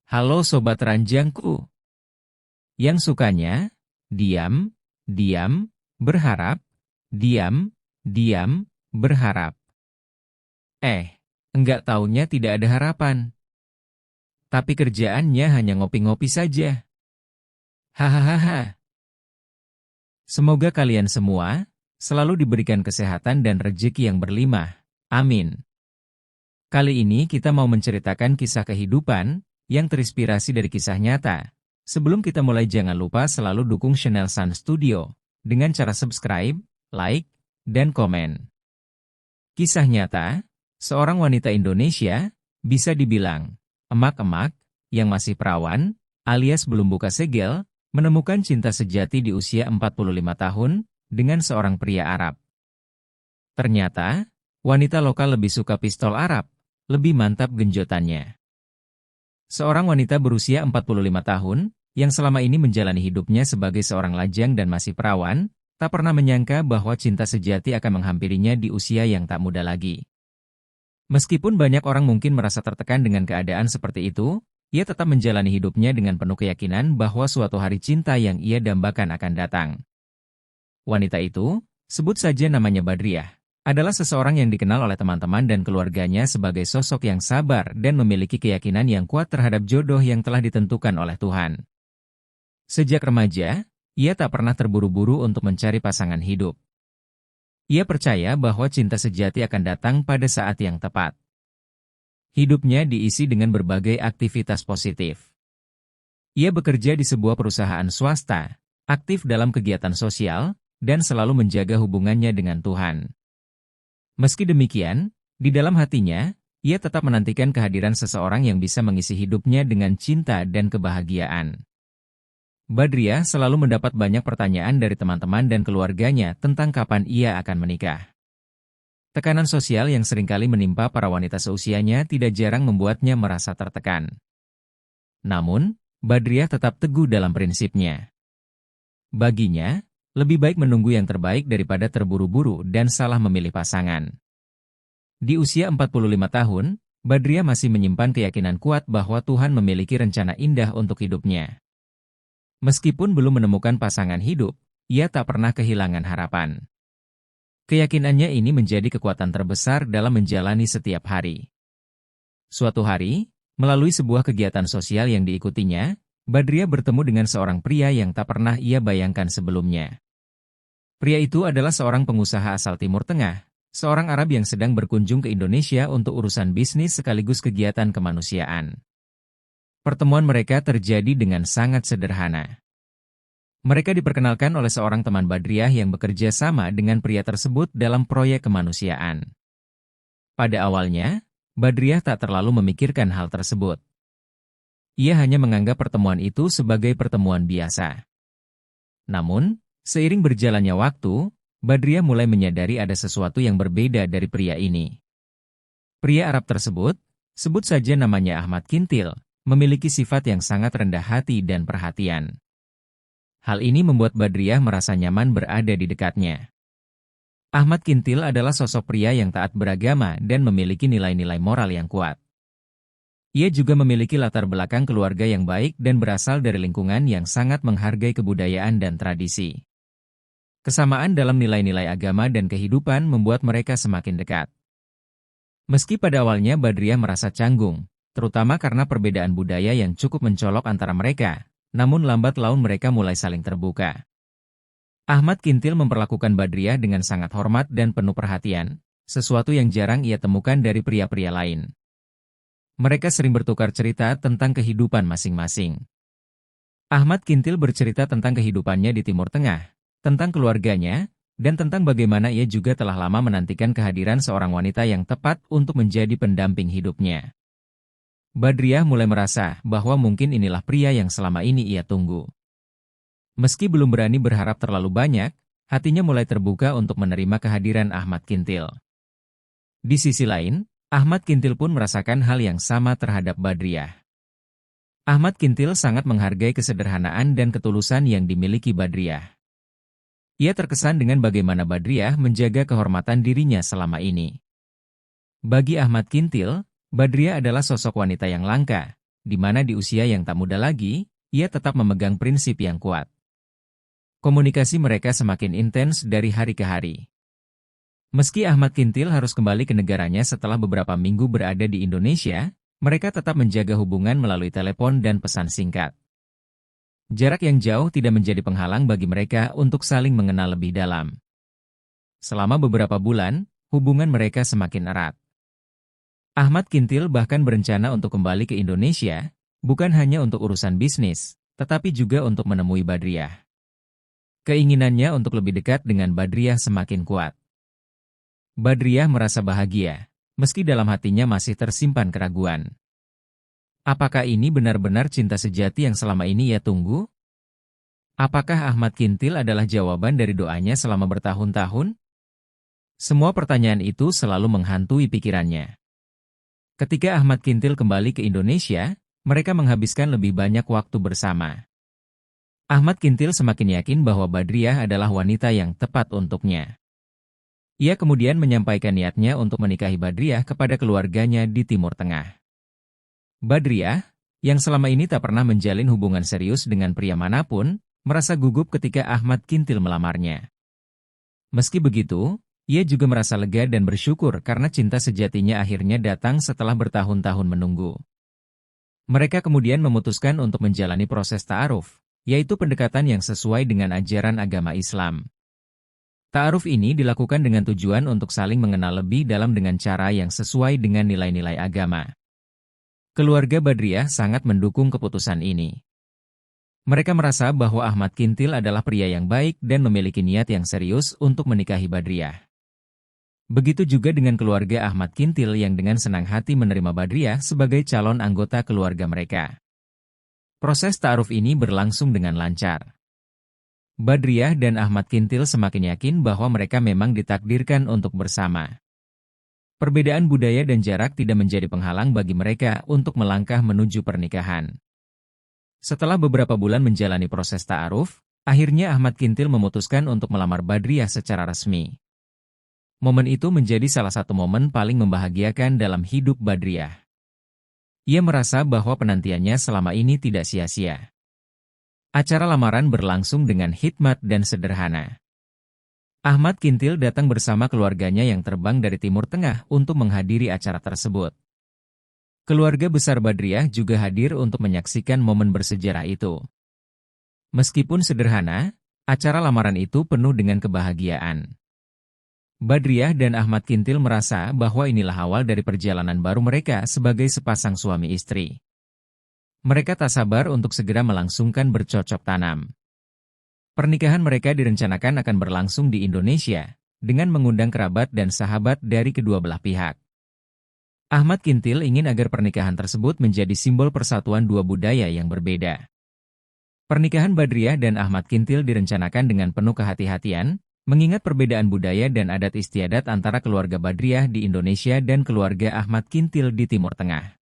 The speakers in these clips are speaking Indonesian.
Halo Sobat Ranjangku, yang sukanya diam, diam, berharap, diam, diam, berharap. Enggak taunya tidak ada harapan. Tapi kerjaannya hanya ngopi-ngopi saja. Hahaha. Semoga kalian semua selalu diberikan kesehatan dan rezeki yang berlimpah. Amin. Kali ini kita mau menceritakan kisah kehidupan yang terinspirasi dari kisah nyata. Sebelum kita mulai jangan lupa selalu dukung channel Sun Studio dengan cara subscribe, like, dan komen. Kisah nyata, seorang wanita Indonesia, bisa dibilang emak-emak yang masih perawan, alias belum buka segel, menemukan cinta sejati di usia 45 tahun dengan seorang pria Arab. Ternyata, wanita lokal lebih suka pistol Arab, lebih mantap genjotannya. Seorang wanita berusia 45 tahun, yang selama ini menjalani hidupnya sebagai seorang lajang dan masih perawan, tak pernah menyangka bahwa cinta sejati akan menghampirinya di usia yang tak muda lagi. Meskipun banyak orang mungkin merasa tertekan dengan keadaan seperti itu, ia tetap menjalani hidupnya dengan penuh keyakinan bahwa suatu hari cinta yang ia dambakan akan datang. Wanita itu, sebut saja namanya Badriah, adalah seseorang yang dikenal oleh teman-teman dan keluarganya sebagai sosok yang sabar dan memiliki keyakinan yang kuat terhadap jodoh yang telah ditentukan oleh Tuhan. Sejak remaja, ia tak pernah terburu-buru untuk mencari pasangan hidup. Ia percaya bahwa cinta sejati akan datang pada saat yang tepat. Hidupnya diisi dengan berbagai aktivitas positif. Ia bekerja di sebuah perusahaan swasta, aktif dalam kegiatan sosial, dan selalu menjaga hubungannya dengan Tuhan. Meski demikian, di dalam hatinya, ia tetap menantikan kehadiran seseorang yang bisa mengisi hidupnya dengan cinta dan kebahagiaan. Badriah selalu mendapat banyak pertanyaan dari teman-teman dan keluarganya tentang kapan ia akan menikah. Tekanan sosial yang seringkali menimpa para wanita seusianya tidak jarang membuatnya merasa tertekan. Namun, Badriah tetap teguh dalam prinsipnya. Baginya, lebih baik menunggu yang terbaik daripada terburu-buru dan salah memilih pasangan. Di usia 45 tahun, Badriah masih menyimpan keyakinan kuat bahwa Tuhan memiliki rencana indah untuk hidupnya. Meskipun belum menemukan pasangan hidup, ia tak pernah kehilangan harapan. Keyakinannya ini menjadi kekuatan terbesar dalam menjalani setiap hari. Suatu hari, melalui sebuah kegiatan sosial yang diikutinya, Badriah bertemu dengan seorang pria yang tak pernah ia bayangkan sebelumnya. Pria itu adalah seorang pengusaha asal Timur Tengah, seorang Arab yang sedang berkunjung ke Indonesia untuk urusan bisnis sekaligus kegiatan kemanusiaan. Pertemuan mereka terjadi dengan sangat sederhana. Mereka diperkenalkan oleh seorang teman Badriah yang bekerja sama dengan pria tersebut dalam proyek kemanusiaan. Pada awalnya, Badriah tak terlalu memikirkan hal tersebut. Ia hanya menganggap pertemuan itu sebagai pertemuan biasa. Namun, seiring berjalannya waktu, Badriah mulai menyadari ada sesuatu yang berbeda dari pria ini. Pria Arab tersebut, sebut saja namanya Ahmad Kintil, memiliki sifat yang sangat rendah hati dan perhatian. Hal ini membuat Badriah merasa nyaman berada di dekatnya. Ahmad Kintil adalah sosok pria yang taat beragama dan memiliki nilai-nilai moral yang kuat. Ia juga memiliki latar belakang keluarga yang baik dan berasal dari lingkungan yang sangat menghargai kebudayaan dan tradisi. Kesamaan dalam nilai-nilai agama dan kehidupan membuat mereka semakin dekat. Meski pada awalnya Badriah merasa canggung, terutama karena perbedaan budaya yang cukup mencolok antara mereka, namun lambat laun mereka mulai saling terbuka. Ahmad Kintil memperlakukan Badriah dengan sangat hormat dan penuh perhatian, sesuatu yang jarang ia temukan dari pria-pria lain. Mereka sering bertukar cerita tentang kehidupan masing-masing. Ahmad Kintil bercerita tentang kehidupannya di Timur Tengah, tentang keluarganya, dan tentang bagaimana ia juga telah lama menantikan kehadiran seorang wanita yang tepat untuk menjadi pendamping hidupnya. Badriah mulai merasa bahwa mungkin inilah pria yang selama ini ia tunggu. Meski belum berani berharap terlalu banyak, hatinya mulai terbuka untuk menerima kehadiran Ahmad Kintil. Di sisi lain, Ahmad Kintil pun merasakan hal yang sama terhadap Badriah. Ahmad Kintil sangat menghargai kesederhanaan dan ketulusan yang dimiliki Badriah. Ia terkesan dengan bagaimana Badriah menjaga kehormatan dirinya selama ini. Bagi Ahmad Kintil, Badriah adalah sosok wanita yang langka, di mana di usia yang tak muda lagi, ia tetap memegang prinsip yang kuat. Komunikasi mereka semakin intens dari hari ke hari. Meski Ahmad Kintil harus kembali ke negaranya setelah beberapa minggu berada di Indonesia, mereka tetap menjaga hubungan melalui telepon dan pesan singkat. Jarak yang jauh tidak menjadi penghalang bagi mereka untuk saling mengenal lebih dalam. Selama beberapa bulan, hubungan mereka semakin erat. Ahmad Kintil bahkan berencana untuk kembali ke Indonesia, bukan hanya untuk urusan bisnis, tetapi juga untuk menemui Badriah. Keinginannya untuk lebih dekat dengan Badriah semakin kuat. Badriah merasa bahagia, meski dalam hatinya masih tersimpan keraguan. Apakah ini benar-benar cinta sejati yang selama ini ia tunggu? Apakah Ahmad Kintil adalah jawaban dari doanya selama bertahun-tahun? Semua pertanyaan itu selalu menghantui pikirannya. Ketika Ahmad Kintil kembali ke Indonesia, mereka menghabiskan lebih banyak waktu bersama. Ahmad Kintil semakin yakin bahwa Badriah adalah wanita yang tepat untuknya. Ia kemudian menyampaikan niatnya untuk menikahi Badriah kepada keluarganya di Timur Tengah. Badriah, yang selama ini tak pernah menjalin hubungan serius dengan pria manapun, merasa gugup ketika Ahmad Kintil melamarnya. Meski begitu, ia juga merasa lega dan bersyukur karena cinta sejatinya akhirnya datang setelah bertahun-tahun menunggu. Mereka kemudian memutuskan untuk menjalani proses ta'aruf, yaitu pendekatan yang sesuai dengan ajaran agama Islam. Ta'aruf ini dilakukan dengan tujuan untuk saling mengenal lebih dalam dengan cara yang sesuai dengan nilai-nilai agama. Keluarga Badriah sangat mendukung keputusan ini. Mereka merasa bahwa Ahmad Kintil adalah pria yang baik dan memiliki niat yang serius untuk menikahi Badriah. Begitu juga dengan keluarga Ahmad Kintil yang dengan senang hati menerima Badriah sebagai calon anggota keluarga mereka. Proses ta'aruf ini berlangsung dengan lancar. Badriah dan Ahmad Kintil semakin yakin bahwa mereka memang ditakdirkan untuk bersama. Perbedaan budaya dan jarak tidak menjadi penghalang bagi mereka untuk melangkah menuju pernikahan. Setelah beberapa bulan menjalani proses ta'aruf, akhirnya Ahmad Kintil memutuskan untuk melamar Badriah secara resmi. Momen itu menjadi salah satu momen paling membahagiakan dalam hidup Badriah. Ia merasa bahwa penantiannya selama ini tidak sia-sia. Acara lamaran berlangsung dengan hikmat dan sederhana. Ahmad Kintil datang bersama keluarganya yang terbang dari Timur Tengah untuk menghadiri acara tersebut. Keluarga besar Badriah juga hadir untuk menyaksikan momen bersejarah itu. Meskipun sederhana, acara lamaran itu penuh dengan kebahagiaan. Badriah dan Ahmad Kintil merasa bahwa inilah awal dari perjalanan baru mereka sebagai sepasang suami istri. Mereka tak sabar untuk segera melangsungkan bercocok tanam. Pernikahan mereka direncanakan akan berlangsung di Indonesia, dengan mengundang kerabat dan sahabat dari kedua belah pihak. Ahmad Kintil ingin agar pernikahan tersebut menjadi simbol persatuan dua budaya yang berbeda. Pernikahan Badriah dan Ahmad Kintil direncanakan dengan penuh kehati-hatian, mengingat perbedaan budaya dan adat istiadat antara keluarga Badriah di Indonesia dan keluarga Ahmad Kintil di Timur Tengah.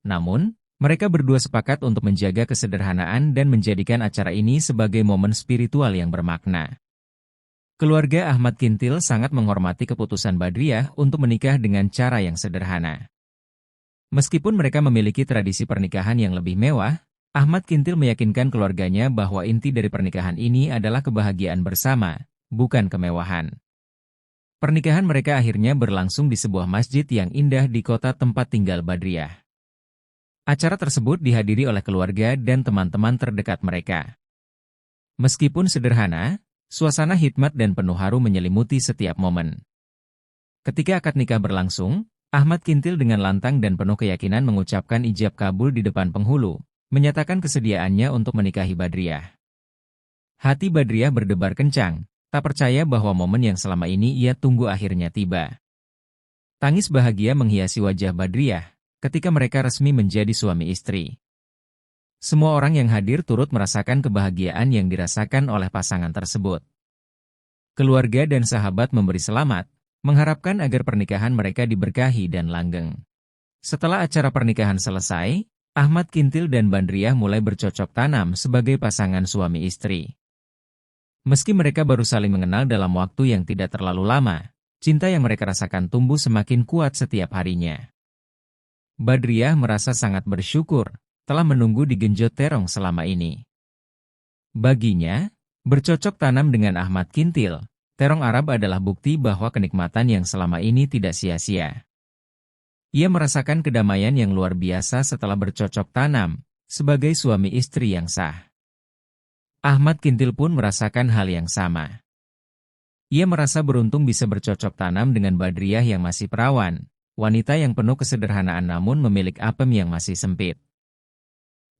Namun, mereka berdua sepakat untuk menjaga kesederhanaan dan menjadikan acara ini sebagai momen spiritual yang bermakna. Keluarga Ahmad Kintil sangat menghormati keputusan Badriah untuk menikah dengan cara yang sederhana. Meskipun mereka memiliki tradisi pernikahan yang lebih mewah, Ahmad Kintil meyakinkan keluarganya bahwa inti dari pernikahan ini adalah kebahagiaan bersama, bukan kemewahan. Pernikahan mereka akhirnya berlangsung di sebuah masjid yang indah di kota tempat tinggal Badriah. Acara tersebut dihadiri oleh keluarga dan teman-teman terdekat mereka. Meskipun sederhana, suasana hikmat dan penuh haru menyelimuti setiap momen. Ketika akad nikah berlangsung, Ahmad Kintil dengan lantang dan penuh keyakinan mengucapkan ijab kabul di depan penghulu, menyatakan kesediaannya untuk menikahi Badriah. Hati Badriah berdebar kencang, tak percaya bahwa momen yang selama ini ia tunggu akhirnya tiba. Tangis bahagia menghiasi wajah Badriah ketika mereka resmi menjadi suami istri. Semua orang yang hadir turut merasakan kebahagiaan yang dirasakan oleh pasangan tersebut. Keluarga dan sahabat memberi selamat, mengharapkan agar pernikahan mereka diberkahi dan langgeng. Setelah acara pernikahan selesai, Ahmad Kintil dan Badriah mulai bercocok tanam sebagai pasangan suami istri. Meski mereka baru saling mengenal dalam waktu yang tidak terlalu lama, cinta yang mereka rasakan tumbuh semakin kuat setiap harinya. Badriah merasa sangat bersyukur telah menunggu di genjot terong selama ini. Baginya, bercocok tanam dengan Ahmad Kintil, terong Arab adalah bukti bahwa kenikmatan yang selama ini tidak sia-sia. Ia merasakan kedamaian yang luar biasa setelah bercocok tanam, sebagai suami istri yang sah. Ahmad Kintil pun merasakan hal yang sama. Ia merasa beruntung bisa bercocok tanam dengan Badriah yang masih perawan, wanita yang penuh kesederhanaan namun memiliki apem yang masih sempit.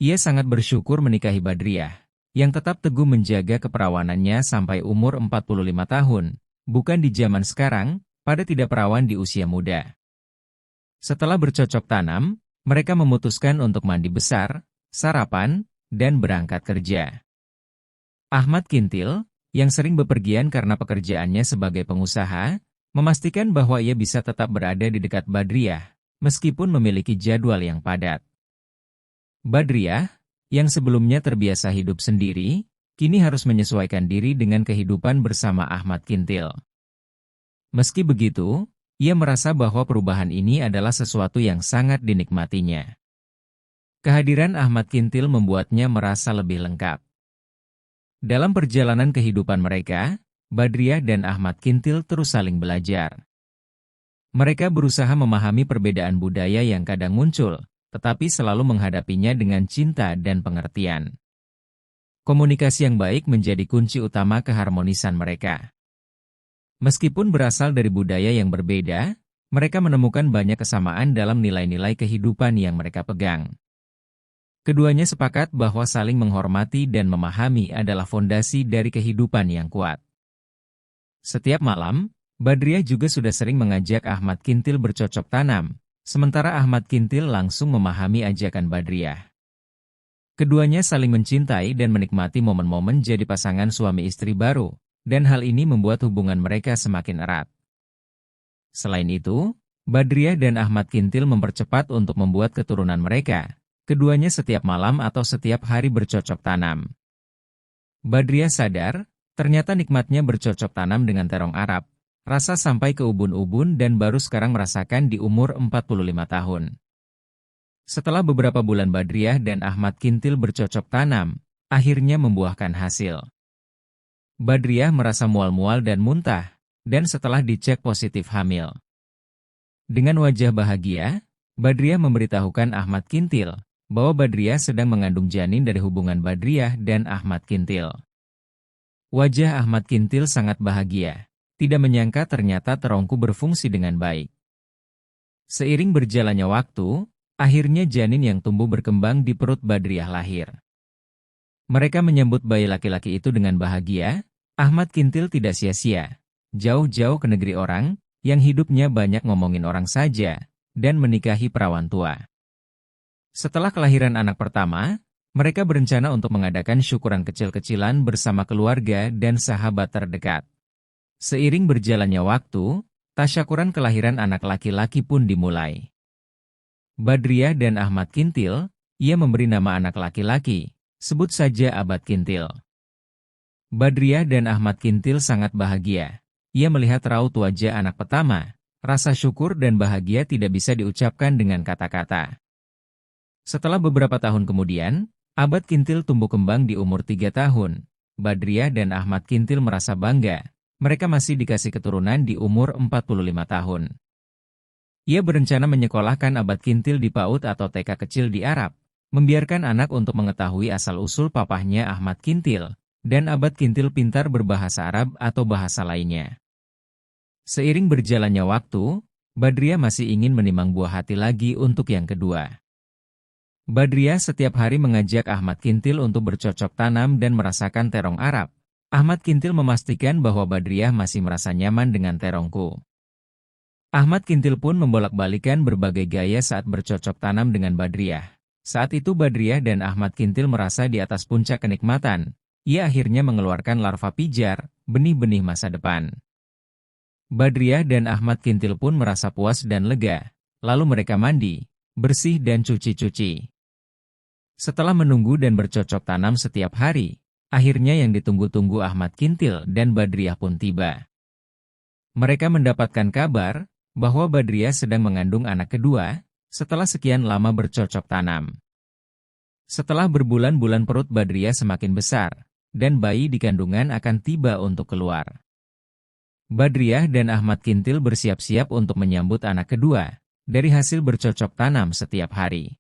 Ia sangat bersyukur menikahi Badriah, yang tetap teguh menjaga keperawanannya sampai umur 45 tahun, bukan di zaman sekarang, pada tidak perawan di usia muda. Setelah bercocok tanam, mereka memutuskan untuk mandi besar, sarapan, dan berangkat kerja. Ahmad Kintil, yang sering bepergian karena pekerjaannya sebagai pengusaha, memastikan bahwa ia bisa tetap berada di dekat Badriah, meskipun memiliki jadwal yang padat. Badriah, yang sebelumnya terbiasa hidup sendiri, kini harus menyesuaikan diri dengan kehidupan bersama Ahmad Kintil. Meski begitu, ia merasa bahwa perubahan ini adalah sesuatu yang sangat dinikmatinya. Kehadiran Ahmad Kintil membuatnya merasa lebih lengkap. Dalam perjalanan kehidupan mereka, Badriah dan Ahmad Kintil terus saling belajar. Mereka berusaha memahami perbedaan budaya yang kadang muncul, tetapi selalu menghadapinya dengan cinta dan pengertian. Komunikasi yang baik menjadi kunci utama keharmonisan mereka. Meskipun berasal dari budaya yang berbeda, mereka menemukan banyak kesamaan dalam nilai-nilai kehidupan yang mereka pegang. Keduanya sepakat bahwa saling menghormati dan memahami adalah fondasi dari kehidupan yang kuat. Setiap malam, Badriah juga sudah sering mengajak Ahmad Kintil bercocok tanam, sementara Ahmad Kintil langsung memahami ajakan Badriah. Keduanya saling mencintai dan menikmati momen-momen jadi pasangan suami istri baru, dan hal ini membuat hubungan mereka semakin erat. Selain itu, Badriah dan Ahmad Kintil mempercepat untuk membuat keturunan mereka. Keduanya setiap malam atau setiap hari bercocok tanam. Badriah sadar, ternyata nikmatnya bercocok tanam dengan terong Arab, rasa sampai ke ubun-ubun dan baru sekarang merasakan di umur 45 tahun. Setelah beberapa bulan Badriah dan Ahmad Kintil bercocok tanam, akhirnya membuahkan hasil. Badriah merasa mual-mual dan muntah, dan setelah dicek positif hamil. Dengan wajah bahagia, Badriah memberitahukan Ahmad Kintil bahwa Badriah sedang mengandung janin dari hubungan Badriah dan Ahmad Kintil. Wajah Ahmad Kintil sangat bahagia, tidak menyangka ternyata terongku berfungsi dengan baik. Seiring berjalannya waktu, akhirnya janin yang tumbuh berkembang di perut Badriah lahir. Mereka menyambut bayi laki-laki itu dengan bahagia. Ahmad Kintil tidak sia-sia, jauh-jauh ke negeri orang, yang hidupnya banyak ngomongin orang saja, dan menikahi perawan tua. Setelah kelahiran anak pertama, mereka berencana untuk mengadakan syukuran kecil-kecilan bersama keluarga dan sahabat terdekat. Seiring berjalannya waktu, tasyakuran kelahiran anak laki-laki pun dimulai. Badriah dan Ahmad Kintil, ia memberi nama anak laki-laki, sebut saja Abad Kintil. Badriah dan Ahmad Kintil sangat bahagia. Ia melihat raut wajah anak pertama, rasa syukur dan bahagia tidak bisa diucapkan dengan kata-kata. Setelah beberapa tahun kemudian, Abad Kintil tumbuh kembang di umur 3 tahun. Badriah dan Ahmad Kintil merasa bangga, mereka masih dikasih keturunan di umur 45 tahun. Ia berencana menyekolahkan Abad Kintil di PAUD atau TK kecil di Arab, membiarkan anak untuk mengetahui asal-usul papahnya Ahmad Kintil, dan Abad Kintil pintar berbahasa Arab atau bahasa lainnya. Seiring berjalannya waktu, Badriah masih ingin menimang buah hati lagi untuk yang kedua. Badriah setiap hari mengajak Ahmad Kintil untuk bercocok tanam dan merasakan terong Arab. Ahmad Kintil memastikan bahwa Badriah masih merasa nyaman dengan terongku. Ahmad Kintil pun membolak-balikan berbagai gaya saat bercocok tanam dengan Badriah. Saat itu Badriah dan Ahmad Kintil merasa di atas puncak kenikmatan. Ia akhirnya mengeluarkan larva pijar, benih-benih masa depan. Badriah dan Ahmad Kintil pun merasa puas dan lega. Lalu mereka mandi, bersih dan cuci-cuci. Setelah menunggu dan bercocok tanam setiap hari, akhirnya yang ditunggu-tunggu Ahmad Kintil dan Badriah pun tiba. Mereka mendapatkan kabar bahwa Badriah sedang mengandung anak kedua, Setelah sekian lama bercocok tanam. Setelah berbulan-bulan perut Badriah semakin besar, dan bayi di kandungan akan tiba untuk keluar. Badriah dan Ahmad Kintil bersiap-siap untuk menyambut anak kedua, dari hasil bercocok tanam setiap hari.